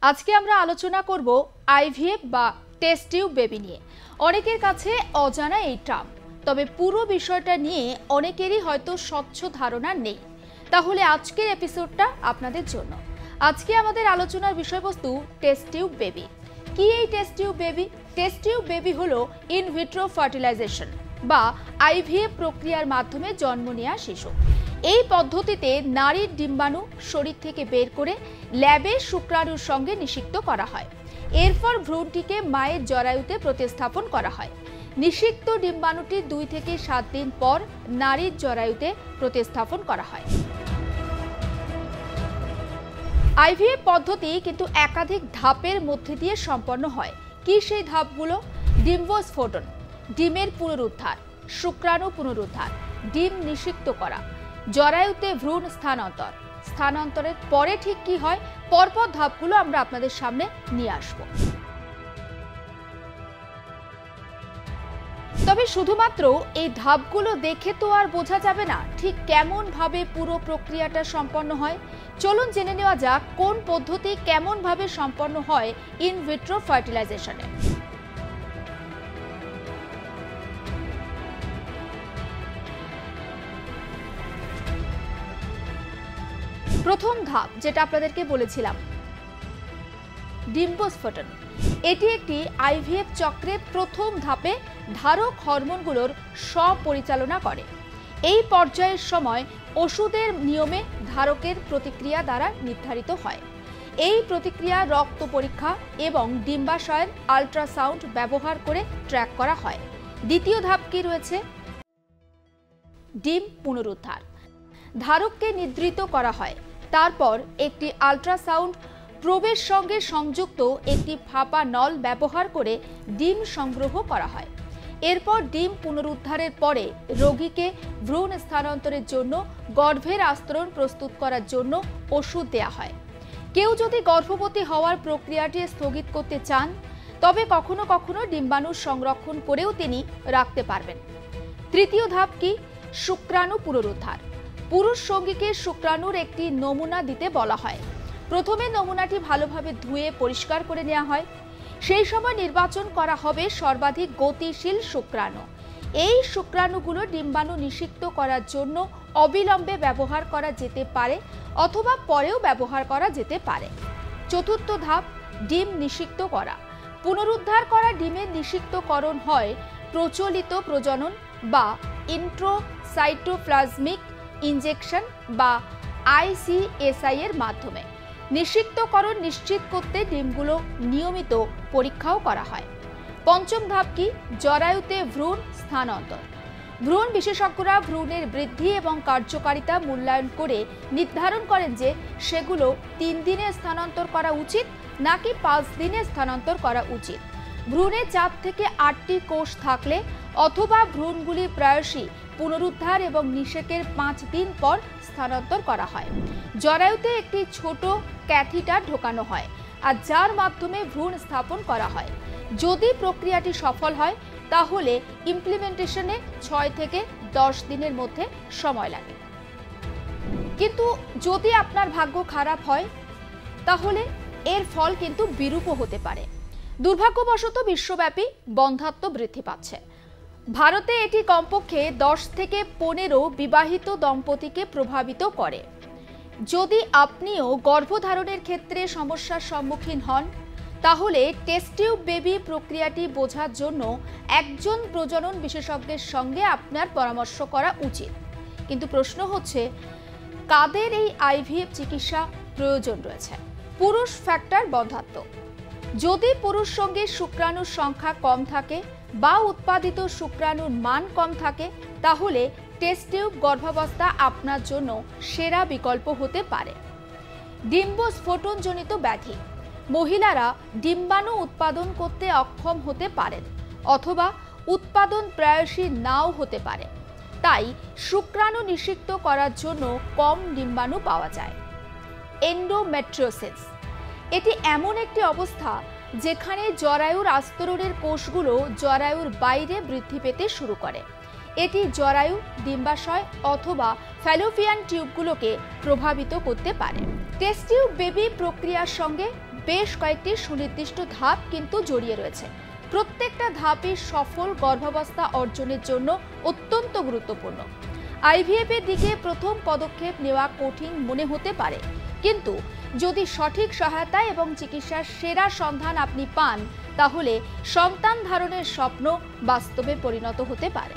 আজকে আমরা আলোচনা করব আইভিএফ বা টেস্ট টিউব বেবি নিয়ে। অনেকের কাছে অজানা এই টার্ম, তবে পুরো বিষয়টা নিয়ে অনেকেরই হয়তো স্বচ্ছ ধারণা নেই। তাহলে আজকের এপিসোডটা আপনাদের জন্য। আজকে আমাদের আলোচনার বিষয়বস্তু টেস্ট টিউব বেবি। কি এই test tube baby? Test tube baby হলো ইন ভিট্রো ফার্টিলাইজেশন বা আইভিএফ প্রক্রিয়ার মাধ্যমে জন্ম নেওয়া শিশু। এই পদ্ধতিতে নারীর ডিম্বাণু শরীর থেকে বের করে ল্যাবে শুক্রাণুর সঙ্গে নিষিক্ত করা হয়। এরপর ভ্রূণটিকে মায়ের জরায়ুতে প্রতিস্থাপন করা হয়। নিষিক্ত ডিম্বাণুটি 2 থেকে 7 দিন পর নারীর জরায়ুতে প্রতিস্থাপন করা হয়। আইভিএফ পদ্ধতি কিন্তু একাধিক ধাপের মধ্যে দিয়ে সম্পন্ন হয়। কি সেই ধাপগুলো? ডিম্বস্ফোটন, ডিমের পুনরুদ্ধার, শুক্রাণু পুনরুদ্ধার, ডিম নিষিক্ত করা, জরায়ুতে ভ্রূণ স্থানান্তর। স্থানান্তরের পরে ঠিক কি হয়, পরপর ধাপগুলো আমরা আপনাদের সামনে নিয়ে আসব। তবে শুধুমাত্র এই ধাপগুলো দেখে তো আর বোঝা যাবে না ঠিক কেমন ভাবে পুরো প্রক্রিয়াটা সম্পন্ন হয়। চলুন জেনে নেওয়া যাক কোন পদ্ধতি কেমন ভাবে সম্পন্ন হয় ইন ভিট্রো ফার্টিলাইজেশনে। প্রথম ধাপ যেটা আপনাদেরকে বলেছিলাম, ডিম্বস্ফোটন। এটি একটি আইভিএফ চক্রের প্রথম ধাপে ধারক হরমোনগুলোর স্বপরিচালনা করে। এই পর্যায়ের সময় ওষুধের নিয়মে ধারকের প্রতিক্রিয়া দ্বারা নির্ধারিত হয়। এই প্রতিক্রিয়া রক্ত পরীক্ষা এবং ডিম্বাশয়ের আল্ট্রাসাউন্ড ব্যবহার করে ট্র্যাক করা হয়। দ্বিতীয় ধাপ কি রয়েছে? ডিম পুনরুদ্ধার। ধারককে নিদ্রিত করা হয়। তারপর একটি আল্ট্রাসাউন্ড প্রবের সঙ্গে সংযুক্ত একটি ফাঁপা নল ব্যবহার করে ডিম সংগ্রহ করা হয়। এরপর ডিম পুনরুদ্ধারের পরে রোগীকে ভ্রূণ স্থানান্তরের জন্য গর্ভের আস্তরণ প্রস্তুত করার জন্য ওষুধ দেয়া হয়। কেউ যদি গর্ভবতী হওয়ার প্রক্রিয়াটি স্থগিত করতে চান, তবে কখনো কখনো ডিম্বাণু সংরক্ষণ করেও তিনি রাখতে পারবেন। তৃতীয় ধাপ কি? শুক্রাণু পুনরুদ্ধার। পুরুষ সঙ্গীকে শুক্রাণুর একটি নমুনা দিতে বলা হয়। প্রথমে নমুনাটি ভালোভাবে ধুয়ে পরিষ্কার করে নেওয়া হয়। সেই সময় নির্বাচন করা হবে সর্বাধিক গতিশীল শুক্রাণু। এই শুক্রাণুগুলো ডিম্বাণু নিষিক্ত করার জন্য অবিলম্বে ব্যবহার করা যেতে পারে অথবা পরেও ব্যবহার করা যেতে পারে। চতুর্থ ধাপ, ডিম নিষিক্ত করা। পুনরুদ্ধার করা ডিমের নিষিক্তকরণ হয় প্রচলিত প্রজনন বা ইন্ট্রোসাইটোপ্লাজমিক ইনজেকশন বা ICSI এর মাধ্যমে। নিষিক্তকরণ নিশ্চিত করতে ডিমগুলো নিয়মিত পরীক্ষাও করা হয়। পঞ্চম ধাপ কি? জরায়ুতে ভ্রূণ স্থানান্তর। ভ্রূণ বিশেষজ্ঞরা ভ্রূণের বৃদ্ধি এবং কার্যকারিতা মূল্যায়ন করে নির্ধারণ করেন যে সেগুলো 3 দিনে স্থানান্তর করা উচিত নাকি 5 দিনে স্থানান্তর করা উচিত। ভ্রূণে 4 থেকে 8টি কোষ থাকলে অথবা ভ্রূণগুলি প্রায়শই পুনরুদ্ধার এবং নিষেকের 5 দিন পর স্থানান্তর করা হয়। জরায়ুতে একটি ছোট ক্যাথিটার ঢোকানো হয় আর যার মাধ্যমে ভ্রূণ স্থাপন করা হয়। যদি প্রক্রিয়াটি সফল হয় তাহলে ইমপ্লিমেন্টেশনে 6 থেকে 10 দিনের মধ্যে সময় লাগে। কিন্তু যদি আপনার ভাগ্য খারাপ হয় তাহলে এর ফল কিন্তু বিরূপও হতে পারে। দুর্ভাগ্যবশত বিশ্বব্যাপী বন্ধ্যাত্ব বৃদ্ধি পাচ্ছে। ভারতে এটি কমপক্ষে 10 থেকে 15 বিবাহিত দম্পতিকে প্রভাবিত করে। যদি আপনিও গর্ভধারণের ক্ষেত্রে সমস্যার সম্মুখীন হন, তাহলে টেস্ট টিউব বেবি প্রক্রিয়াটি বোঝার জন্য একজন প্রজনন বিশেষজ্ঞের সঙ্গে আপনার পরামর্শ করা উচিত। কিন্তু প্রশ্ন হচ্ছে, কাদের এই আইভিএফ চিকিৎসা প্রয়োজন রয়েছে? পুরুষ ফ্যাক্টর বন্ধ্যাত্ব। যদি পুরুষ সঙ্গীর শুক্রাণুর সংখ্যা কম থাকে বা উৎপাদিত শুক্রাণুর মান কম থাকে, তাহলে টেস্ট টিউব গর্ভাবস্থা আপনার জন্য সেরা বিকল্প হতে পারে। ডিম্বস্ফোটনজনিত ব্যাধি। মহিলারা ডিম্বাণু উৎপাদন করতে অক্ষম হতে পারেন অথবা উৎপাদন প্রায়শই নাও হতে পারে, তাই শুক্রাণু নিষিক্ত করার জন্য কম ডিম্বাণু পাওয়া যায়। এন্ডোমেট্রিওসিস। এটি এমন একটি অবস্থা যেখানে জরায়ুর আস্তরণের কোষগুলো জরায়ুর বাইরে বৃদ্ধি পেতে শুরু করে। এটি জরায়ু, ডিম্বাশয় অথবা ফ্যালোপিয়ান টিউবগুলোকে প্রভাবিত করতে পারে। টেস্ট টিউব বেবি প্রক্রিয়ার সঙ্গে বেশ কয়েকটি সুনির্দিষ্ট ধাপ কিন্তু জড়িয়ে রয়েছে। প্রত্যেকটা ধাপই সফল গর্ভাবস্থা অর্জনের জন্য অত্যন্ত গুরুত্বপূর্ণ। আইভিএফ এর দিকে প্রথম পদক্ষেপ নেওয়া কঠিন মনে হতে পারে, কিন্তু যদি সঠিক সহায়তা এবং চিকিৎসার সেরা সন্ধান আপনি পান, তাহলে সন্তান ধারণের স্বপ্ন বাস্তবে পরিণত হতে পারে।